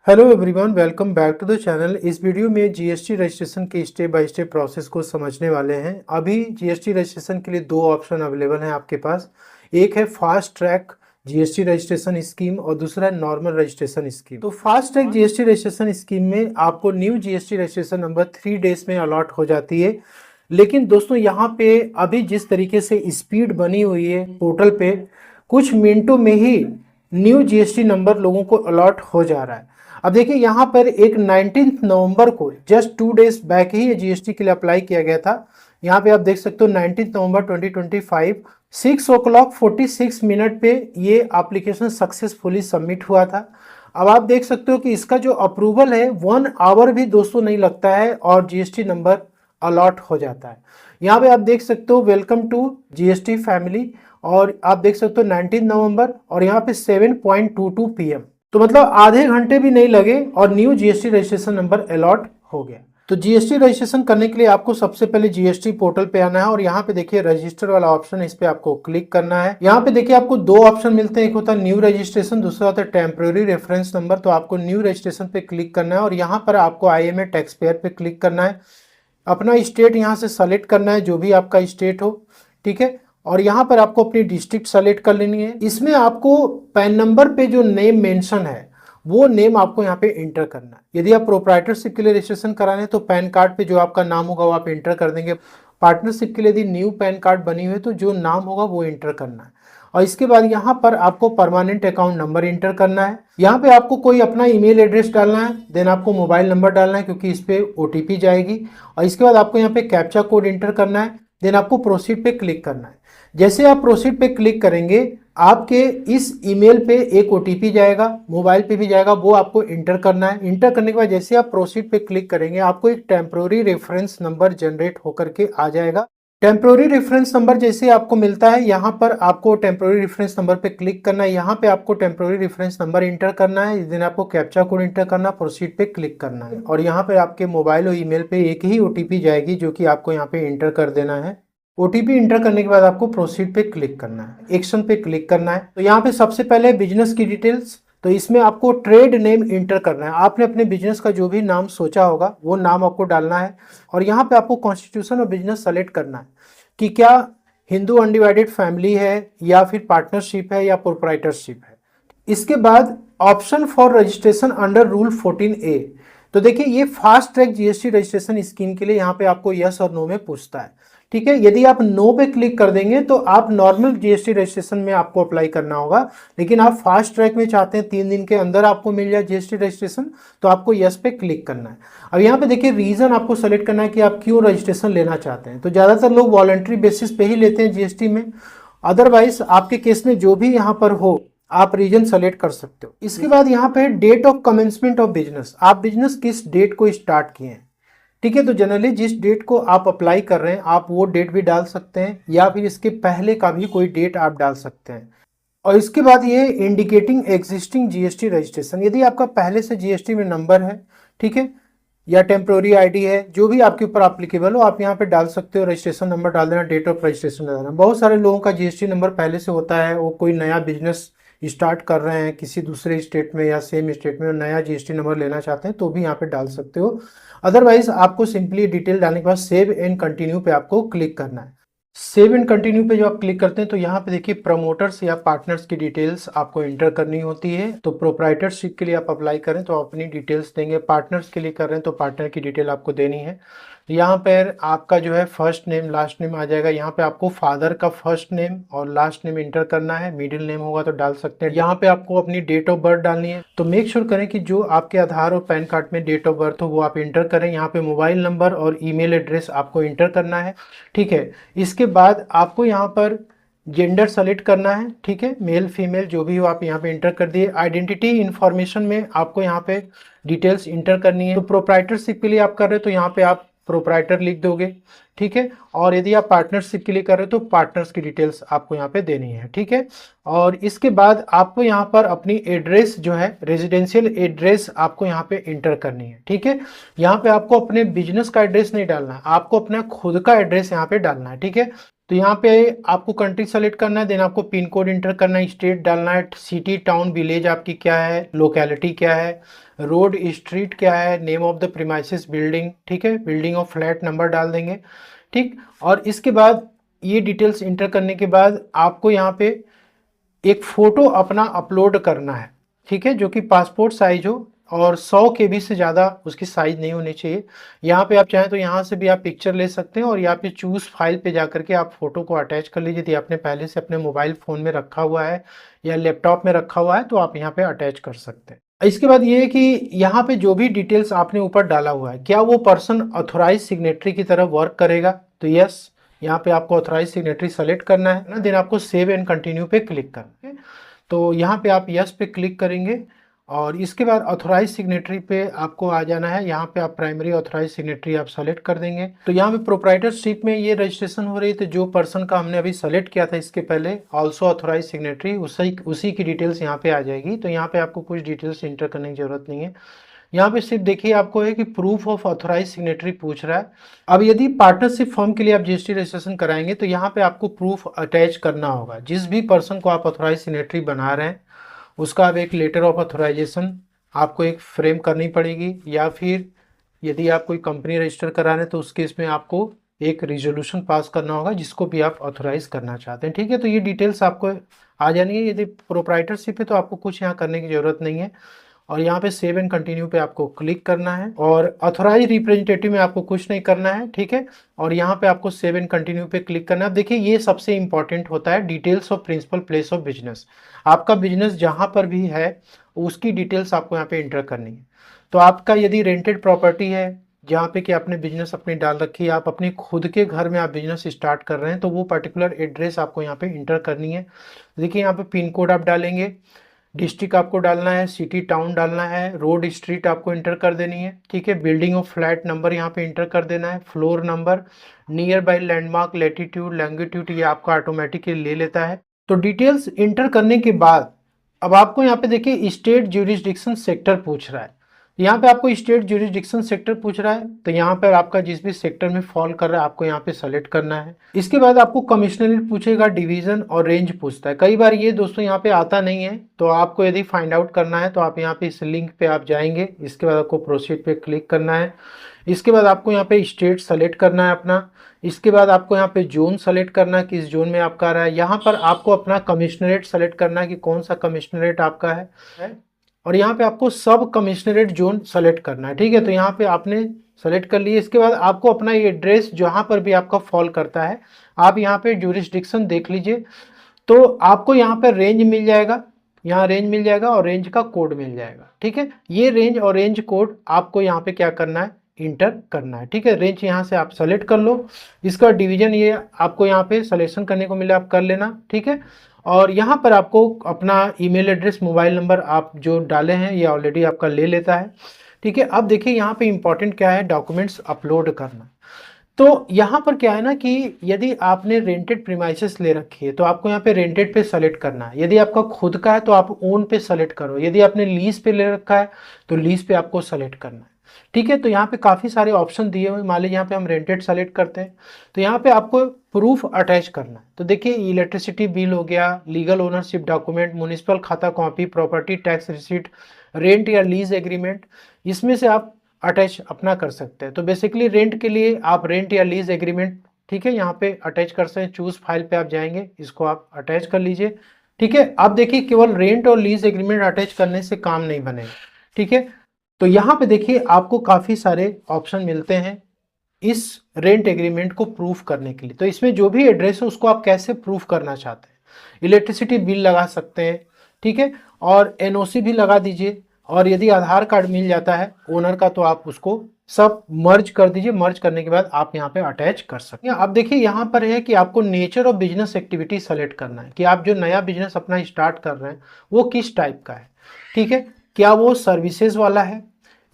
Hello everyone, welcome back to the channel. इस video में GST registration के step by step process को समझने वाले हैं। अभी जीएसटी रजिस्ट्रेशन के लिए दो ऑप्शन अवेलेबल हैं आपके पास। एक है fast track GST registration scheme और दूसरा है नॉर्मल रजिस्ट्रेशन स्कीम। तो fast track GST registration scheme में आपको new GST registration number 3 days में अलॉट हो जाती है। लेकिन दोस्तों यहाँ पे अभी जिस तरीके से स्पीड बनी हुई है पोर्टल पे, कुछ मिनटों में ही न्यू जीएसटी नंबर लोगों को अलॉट हो जा रहा है। अब देखिए यहाँ पर एक 19 नवंबर को जस्ट 2 डेज बैक ही जीएसटी के लिए अप्लाई किया गया था। यहाँ पे आप देख सकते हो 19 नवंबर 2025 6:46 पे ये एप्लीकेशन सक्सेसफुली सबमिट हुआ था। अब आप देख सकते हो कि इसका जो अप्रूवल है 1 आवर भी दोस्तों नहीं लगता है और जीएसटी नंबर अलॉट हो जाता है। यहाँ पे आप देख सकते हो वेलकम टू जीएसटी फैमिली और आप देख सकते हो 19 नवंबर और यहाँ पे 7:22 PM। तो मतलब आधे घंटे भी नहीं लगे और new GST registration number allot हो गया। तो जीएसटी रजिस्ट्रेशन करने के लिए आपको सबसे पहले जीएसटी पोर्टल पे आना है और यहाँ पे देखिए रजिस्टर वाला ऑप्शन है, इस पे आपको क्लिक करना है। यहाँ पे देखिए आपको दो ऑप्शन मिलते हैं, एक होता है न्यू रजिस्ट्रेशन, दूसरा होता है टेम्पररी रेफरेंस नंबर। तो आपको न्यू रजिस्ट्रेशन पे क्लिक करना है और यहाँ पर आपको IMA टैक्स पेयर पे क्लिक करना है। अपना स्टेट यहाँ से सेलेक्ट करना है, जो भी आपका स्टेट हो, ठीक है। और यहाँ पर आपको अपनी डिस्ट्रिक्ट सेलेक्ट कर लेनी है। इसमें आपको पैन नंबर पे जो नेम मेंशन है वो नेम आपको यहाँ पे इंटर करना है। यदि आप प्रोप्राइटरशिप के लिए रजिस्ट्रेशन कराने हैं तो पैन कार्ड पे जो आपका नाम होगा वो आप इंटर कर देंगे। पार्टनरशिप के लिए यदि न्यू पैन कार्ड बनी हुई है तो जो नाम होगा वो इंटर करना है। और इसके बाद यहाँ पर आपको परमानेंट अकाउंट नंबर इंटर करना है। यहाँ पे आपको कोई अपना ईमेल एड्रेस डालना है, देन आपको मोबाइल नंबर डालना है क्योंकि इस पे OTP जाएगी। और इसके बाद आपको यहाँ पे कैप्चा कोड इंटर करना है, देन आपको प्रोसीड पे क्लिक करना है। जैसे आप प्रोसीड पे क्लिक करेंगे आपके इस ईमेल पे एक OTP जाएगा, मोबाइल पे भी जाएगा, वो आपको इंटर करना है। इंटर करने के बाद जैसे आप प्रोसीड पे क्लिक करेंगे आपको एक टेम्पररी रेफरेंस नंबर जनरेट होकर के आ जाएगा। टेम्पररी रेफरेंस नंबर जैसे आपको मिलता है यहाँ पर आपको टेम्पररी रेफरेंस नंबर पे क्लिक करना है। यहाँ पे आपको टेम्पररी रेफरेंस नंबर इंटर करना है, इस दिन आपको कैप्चा कोड इंटर करना, प्रोसीड पे क्लिक करना है। और यहाँ पे आपके मोबाइल और ईमेल पे एक ही OTP जाएगी जो कि आपको यहाँ पे इंटर कर देना है। OTP इंटर करने के बाद आपको प्रोसीड पे क्लिक करना है, एक्शन पे क्लिक करना है। तो यहाँ पे सबसे पहले बिजनेस की डिटेल्स, तो इसमें आपको ट्रेड नेम इंटर करना है। आपने अपने बिजनेस का जो भी नाम सोचा होगा वो नाम आपको डालना है। और यहाँ पे आपको कॉन्स्टिट्यूशन और बिजनेस सेलेक्ट करना है कि क्या हिंदू अनडिवाइडेड फैमिली है या फिर पार्टनरशिप है या प्रोप्राइटरशिप है। इसके बाद option for registration under rule 14A। तो देखिए ये fast track GST registration scheme के लिए यहाँ पे आपको यस और नो में पूछता है, ठीक है। यदि आप नो पे क्लिक कर देंगे तो आप नॉर्मल जीएसटी रजिस्ट्रेशन में आपको अप्लाई करना होगा, लेकिन आप फास्ट ट्रैक में चाहते हैं 3 दिन के अंदर आपको मिल जाए जीएसटी रजिस्ट्रेशन, तो आपको यस पे क्लिक करना है। अब यहाँ पे देखिए रीजन आपको सेलेक्ट करना है कि आप क्यों रजिस्ट्रेशन लेना चाहते हैं। तो ज़्यादातर लोग वॉलंटरी बेसिस पे ही लेते हैं जीएसटी में, अदरवाइज आपके केस में जो भी यहाँ पर हो आप रीजन सेलेक्ट कर सकते हो। इसके बाद यहाँ पे date of commencement of business, आप बिजनेस किस डेट को स्टार्ट किए हैं, ठीक है। तो जनरली जिस डेट को आप अप्लाई कर रहे हैं आप वो डेट भी डाल सकते हैं या फिर इसके पहले का भी कोई डेट आप डाल सकते हैं। और इसके बाद ये इंडिकेटिंग एग्जिस्टिंग जीएसटी रजिस्ट्रेशन, यदि आपका पहले से जीएसटी में नंबर है, ठीक है, या टेम्प्रोरी आईडी है, जो भी आपके ऊपर एप्लीकेबल हो आप यहाँ पे डाल सकते हो। रजिस्ट्रेशन नंबर डाल देना, डेट ऑफ रजिस्ट्रेशन डाल देना। बहुत सारे लोगों का जीएसटी नंबर पहले से होता है, वो कोई नया बिजनेस स्टार्ट कर रहे हैं किसी दूसरे स्टेट में या सेम स्टेट में, नया जीएसटी नंबर लेना चाहते हैं तो भी यहाँ पे डाल सकते हो। अदरवाइज आपको सिंपली डिटेल डालने के बाद सेव एंड कंटिन्यू पे आपको क्लिक करना है। सेव एंड कंटिन्यू पे जो आप क्लिक करते हैं तो यहाँ पे देखिए प्रमोटर्स या पार्टनर्स की डिटेल्स आपको इंटर करनी होती है। तो प्रोप्राइटरशिप के लिए आप अप्लाई करें तो आप अपनी डिटेल्स देंगे, पार्टनर्स के लिए कर रहे हैं तो पार्टनर की डिटेल आपको देनी है। यहाँ पर आपका जो है फर्स्ट नेम लास्ट नेम आ जाएगा। यहाँ पे आपको फादर का फर्स्ट नेम और लास्ट नेम इंटर करना है, मिडिल नेम होगा तो डाल सकते हैं। यहाँ पे आपको अपनी डेट ऑफ बर्थ डालनी है। तो मेक श्योर करें कि जो आपके आधार और पैन कार्ड में डेट ऑफ बर्थ हो वो आप इंटर करें। यहाँ पे मोबाइल नंबर और ईमेल एड्रेस आपको इंटर करना है, ठीक है। इसके बाद आपको यहाँ पर जेंडर सेलेक्ट करना है, ठीक है, मेल फीमेल जो भी हो आप यहाँ पे इंटर कर दिए। आइडेंटिटी इन्फॉर्मेशन में आपको यहाँ पे डिटेल्स इंटर करनी है। तो प्रोप्राइटरशिप के लिए आप कर रहे हो तो यहाँ पे आप प्रोप्राइटर लिख दोगे, ठीक है। और यदि आप पार्टनरशिप के लिए कर रहे हो तो पार्टनर्स की डिटेल्स आपको यहाँ पे देनी है, ठीक है। और इसके बाद आपको यहाँ पर अपनी एड्रेस जो है रेजिडेंशियल एड्रेस आपको यहाँ पे इंटर करनी है, ठीक है। यहाँ पे आपको अपने बिजनेस का एड्रेस नहीं डालना है, आपको अपना खुद का एड्रेस यहाँ पे डालना है, ठीक है। तो यहाँ पे आपको कंट्री सेलेक्ट करना है, देन आपको पिन कोड इंटर करना है, स्टेट डालना है, सिटी टाउन विलेज आपकी क्या है, लोकेलिटी क्या है, रोड स्ट्रीट क्या है, name of the premises building, ठीक है, बिल्डिंग और फ्लैट नंबर डाल देंगे, ठीक। और इसके बाद ये डिटेल्स इंटर करने के बाद आपको यहाँ पे एक फ़ोटो अपना अपलोड करना है, ठीक है, जो कि पासपोर्ट साइज हो और 100 KB से ज़्यादा उसकी साइज़ नहीं होनी चाहिए। यहाँ पे आप चाहें तो यहाँ से भी आप पिक्चर ले सकते हैं और यहाँ पे चूज़ फाइल पे जाकर के आप फ़ोटो को अटैच कर लीजिए। यदि आपने पहले से अपने मोबाइल फ़ोन में रखा हुआ है या लैपटॉप में रखा हुआ है तो आप यहाँ पे अटैच कर सकते हैं। इसके बाद ये है कि यहाँ पे जो भी डिटेल्स आपने ऊपर डाला हुआ है, क्या वो पर्सन ऑथोराइज सिग्नेटरी की तरह वर्क करेगा? तो यस, यहाँ पे आपको ऑथराइज सिग्नेटरी सेलेक्ट करना है ना, देन आपको सेव एंड कंटिन्यू पे क्लिक करना है। तो यहाँ पे आप यस पे क्लिक करेंगे और इसके बाद ऑथराइज सिग्नेटरी पे आपको आ जाना है। यहाँ पे आप प्राइमरी ऑथराइज सिग्नेटरी आप सेलेक्ट कर देंगे। तो यहाँ पे प्रोप्राइटरशिप में ये रजिस्ट्रेशन हो रही है, तो जो पर्सन का हमने अभी सेलेक्ट किया था इसके पहले ऑल्सो ऑथराइज सिग्नेटरी, उसी की डिटेल्स यहाँ पे आ जाएगी। तो यहाँ पे आपको कुछ डिटेल्स इंटर करने की जरूरत नहीं है। यहाँ पे सिर्फ देखिए आपको है कि प्रूफ ऑफ ऑथराइज सिग्नेटरी पूछ रहा है। अब यदि पार्टनरशिप फर्म के लिए आप जीएसटी रजिस्ट्रेशन कराएंगे तो यहाँ पे आपको प्रूफ अटैच करना होगा। जिस भी पर्सन को आप ऑथराइज सिग्नेटरी बना रहे हैं उसका अब एक लेटर ऑफ ऑथराइजेशन आपको एक फ्रेम करनी पड़ेगी, या फिर यदि आप कोई कंपनी रजिस्टर करा रहे हैं तो उस केस में आपको एक रिजोल्यूशन पास करना होगा जिसको भी आप ऑथराइज करना चाहते हैं, ठीक है। तो ये डिटेल्स आपको आ जानी है। यदि प्रोप्राइटरशिप है तो आपको कुछ यहाँ करने की जरूरत नहीं है और यहाँ पे सेव एंड कंटिन्यू पे आपको क्लिक करना है और ऑथराइज रिप्रेजेंटेटिव में आपको कुछ नहीं करना है, ठीक है। और यहाँ पे आपको सेव एंड कंटिन्यू पे क्लिक करना है। अब देखिए ये सबसे इंपॉर्टेंट होता है, details of principal place of business. आपका बिजनेस जहाँ पर भी है उसकी डिटेल्स आपको यहाँ पे इंटर करनी है। तो आपका यदि रेंटेड प्रॉपर्टी है जहाँ पे कि आपने बिजनेस अपनी डाल रखी है, आप अपने खुद के घर में आप बिजनेस स्टार्ट कर रहे हैं, तो वो पर्टिकुलर एड्रेस आपको यहाँ पे इंटर करनी है। देखिए यहाँ पे पिन कोड आप डालेंगे, डिस्ट्रिक्ट आपको डालना है, सिटी टाउन डालना है, रोड स्ट्रीट आपको इंटर कर देनी है, ठीक है। बिल्डिंग और फ्लैट नंबर यहाँ पे इंटर कर देना है, floor number, near by landmark, latitude, longitude ये आपका ऑटोमेटिकली ले लेता है। तो डिटेल्स इंटर करने के बाद अब आपको यहाँ पे देखिए स्टेट ज्यूरिसडिक्शन सेक्टर पूछ रहा है। यहाँ पे आपको स्टेट ज्यूरिसडिक्शन सेक्टर पूछ रहा है, तो यहाँ पर आपका जिस भी सेक्टर में फॉल कर रहा है आपको यहाँ पे सेलेक्ट करना है। इसके बाद आपको कमिश्नरेट पूछेगा, डिवीजन और रेंज पूछता है। कई बार ये दोस्तों यहाँ पे आता नहीं है, तो आपको यदि फाइंड आउट करना है तो आप यहाँ पे इस लिंक पे आप जाएंगे। इसके बाद आपको प्रोसीड पे क्लिक करना है। इसके बाद आपको यहाँ पे स्टेट सेलेक्ट करना है अपना। इसके बाद आपको यहाँ पे जोन सेलेक्ट करना है, किस जोन में आपका आ रहा है। यहाँ पर आपको अपना कमिश्नरेट सेलेक्ट करना है कि कौन सा कमिश्नरेट आपका है और यहाँ पे आपको सब कमिश्नरेट जोन सेलेक्ट करना है, ठीक है। तो यहाँ पे आपने सेलेक्ट कर लिए। इसके बाद आपको अपना ये एड्रेस जहाँ पर भी आपका फॉल करता है आप यहाँ पे ज्यूरिसडिक्शन देख लीजिए, तो आपको यहाँ पर रेंज मिल जाएगा, यहाँ रेंज मिल जाएगा और रेंज का कोड मिल जाएगा, ठीक है। ये रेंज और रेंज कोड आपको यहाँ पे क्या करना है, इंटर करना है, ठीक है। रेंज यहाँ से आप सेलेक्ट कर लो। इसका डिवीजन ये आपको यहाँ पे सिलेक्शन करने को मिला, आप कर लेना, ठीक है। और यहाँ पर आपको अपना ईमेल एड्रेस, मोबाइल नंबर आप जो डाले हैं ये ऑलरेडी आपका ले लेता है, ठीक है। अब देखिए यहाँ पे इंपॉर्टेंट क्या है, डॉक्यूमेंट्स अपलोड करना। तो यहाँ पर क्या है ना कि यदि आपने रेंटेड प्रीमाइसेस ले रखी है तो आपको यहाँ पे रेंटेड पे सेलेक्ट करना है। यदि आपका खुद का है तो आप ओन पे सेलेक्ट करो। यदि आपने लीज पे ले रखा है तो लीज पे आपको सेलेक्ट करना है, ठीक है। तो यहाँ पे काफ़ी सारे ऑप्शन दिए हुए, मान लीजिए यहाँ पे हम रेंटेड सेलेक्ट करते हैं तो यहाँ पे आपको प्रूफ अटैच करना है। तो देखिए इलेक्ट्रिसिटी बिल हो गया, लीगल ओनरशिप डॉक्यूमेंट, म्युनिसिपल खाता copy, property tax receipt, rent या लीज एग्रीमेंट, इसमें से आप अटैच अपना कर सकते हैं। तो बेसिकली रेंट के लिए आप रेंट या लीज एग्रीमेंट, ठीक है, यहाँ पे अटैच कर सकते हैं। चूज फाइल पे आप जाएंगे, इसको आप अटैच कर लीजिए, ठीक है। अब देखिए केवल रेंट और लीज एग्रीमेंट अटैच करने से काम नहीं बनेगा, ठीक है। तो यहाँ पे देखिए आपको काफ़ी सारे ऑप्शन मिलते हैं इस रेंट एग्रीमेंट को प्रूफ करने के लिए। तो इसमें जो भी एड्रेस है उसको आप कैसे प्रूफ करना चाहते हैं, इलेक्ट्रिसिटी बिल लगा सकते हैं, ठीक है, और एनओसी भी लगा दीजिए। और यदि आधार कार्ड मिल जाता है ओनर का तो आप उसको सब मर्ज कर दीजिए। मर्ज करने के बाद आप यहाँ पे अटैच कर सकते हैं। अब देखिए यहाँ पर है कि आपको nature of business activity select करना है कि आप जो नया बिजनेस अपना स्टार्ट कर रहे हैं वो किस टाइप का है, ठीक है। क्या वो सर्विसेज वाला है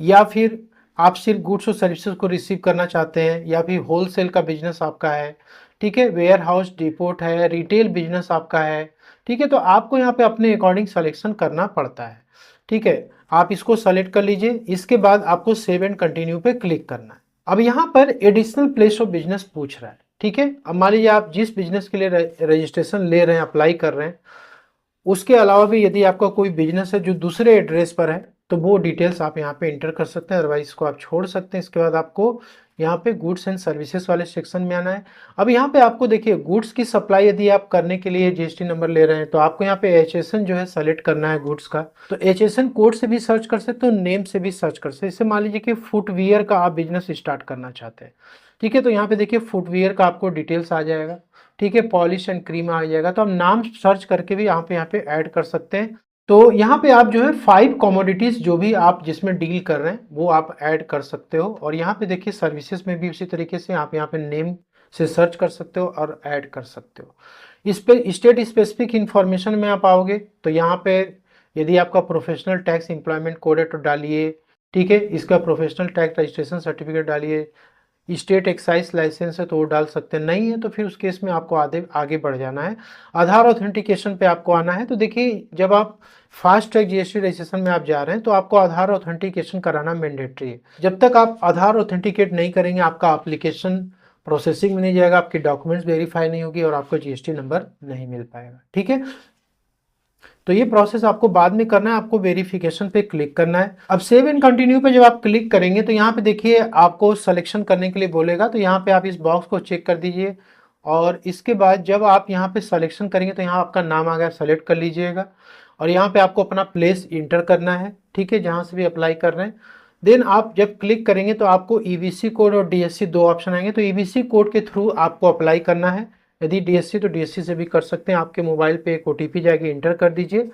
या फिर आप सिर्फ गुड्स और सर्विसेज को रिसीव करना चाहते हैं, या फिर होलसेल का बिजनेस आपका है, ठीक है, वेयर हाउस डिपोट है, रिटेल बिजनेस आपका है, ठीक है। तो आपको यहाँ पे अपने अकॉर्डिंग सिलेक्शन करना पड़ता है, ठीक है। आप इसको सेलेक्ट कर लीजिए। इसके बाद आपको सेव एंड कंटिन्यू पे क्लिक करना है। अब यहाँ पर एडिशनल प्लेस ऑफ बिजनेस पूछ रहा है, ठीक है। अब मान लीजिए आप जिस बिजनेस के लिए रजिस्ट्रेशन ले रहे हैं, अप्लाई कर रहे हैं, उसके अलावा भी यदि आपका कोई बिजनेस है जो दूसरे एड्रेस पर है तो वो डिटेल्स आप यहाँ पे इंटर कर सकते हैं, अदरवाइज इसको आप छोड़ सकते हैं। इसके बाद आपको यहाँ पे गुड्स एंड सर्विसेज वाले सेक्शन में आना है। अब यहाँ पे आपको देखिए गुड्स की सप्लाई यदि आप करने के लिए जीएसटी नंबर ले रहे हैं तो आपको यहाँ पे HSN जो है सेलेक्ट करना है गुड्स का। तो HSN कोड से भी सर्च कर सकते हो, नेम से भी सर्च कर सकते हो। इससे मान लीजिए कि फुटवियर का आप बिजनेस स्टार्ट करना चाहते हैं, ठीक है, तो यहाँ पे देखिए फुटवियर का आपको डिटेल्स आ जाएगा, ठीक है, पॉलिश एंड क्रीम आ जाएगा। तो हम नाम सर्च करके भी यहाँ पे ऐड कर सकते हैं। तो यहाँ पे आप जो है 5 कमोडिटीज जो भी आप जिसमें डील कर रहे हैं वो आप ऐड कर सकते हो। और यहाँ पे देखिए सर्विसेज में भी उसी तरीके से आप यहाँ पे नेम से सर्च कर सकते हो और ऐड कर सकते हो। इस पे स्टेट स्पेसिफिक इंफॉर्मेशन में आप आओगे तो यहाँ पे यदि आपका प्रोफेशनल टैक्स एम्प्लॉयमेंट कोड है तो डालिए, ठीक है, इसका प्रोफेशनल टैक्स रजिस्ट्रेशन सर्टिफिकेट डालिए। स्टेट एक्साइज लाइसेंस है तो वो डाल सकते हैं, नहीं है तो फिर उस केस में आपको आगे बढ़ जाना है। आधार ऑथेंटिकेशन पे आपको आना है। तो देखिए जब आप फास्ट ट्रैक जीएसटी रजिस्ट्रेशन में आप जा रहे हैं तो आपको आधार ऑथेंटिकेशन कराना मैंडेटरी है। जब तक आप आधार ऑथेंटिकेट नहीं करेंगे आपका एप्लीकेशन प्रोसेसिंग में नहीं जाएगा, आपकी डॉक्यूमेंट्स वेरीफाई नहीं होगी और आपको जीएसटी नंबर नहीं मिल पाएगा, ठीक है। तो ये प्रोसेस आपको बाद में करना है, आपको वेरिफिकेशन पे क्लिक करना है। अब सेव एंड कंटिन्यू पे जब आप क्लिक करेंगे तो यहाँ पे देखिए आपको सिलेक्शन करने के लिए बोलेगा, तो यहाँ पे आप इस बॉक्स को चेक कर दीजिए। और इसके बाद जब आप यहाँ पे सिलेक्शन करेंगे तो यहाँ आपका नाम आ गया, सेलेक्ट कर लीजिएगा। और यहाँ पे आपको अपना प्लेस इंटर करना है, ठीक है, जहाँ से भी अप्लाई कर रहे हैं। देन आप जब क्लिक करेंगे तो आपको ईबीसी कोड और डीएससी 2 ऑप्शन आएंगे। तो ईबीसी कोड के थ्रू आपको अप्लाई करना है, यदि डीएससी तो डीएससी से भी कर सकते हैं। आपके मोबाइल पे एक ओटीपी जाएगी, इंटर कर दीजिए।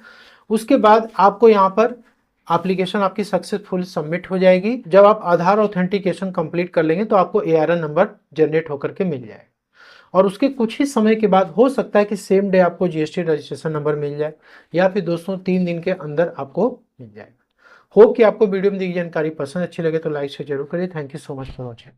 उसके बाद आपको यहाँ पर एप्लीकेशन आपकी सक्सेसफुल सबमिट हो जाएगी। जब आप आधार ऑथेंटिकेशन कंप्लीट कर लेंगे तो आपको ARN नंबर जनरेट होकर के मिल जाएगा। और उसके कुछ ही समय के बाद हो सकता है कि सेम डे आपको जीएसटी रजिस्ट्रेशन नंबर मिल जाए, या फिर दोस्तों 3 दिन के अंदर आपको मिल जाएगा। होप कि आपको वीडियो में दी जानकारी पसंद अच्छी लगे तो लाइक शेयर जरूर करिए। Thank you so much for watching.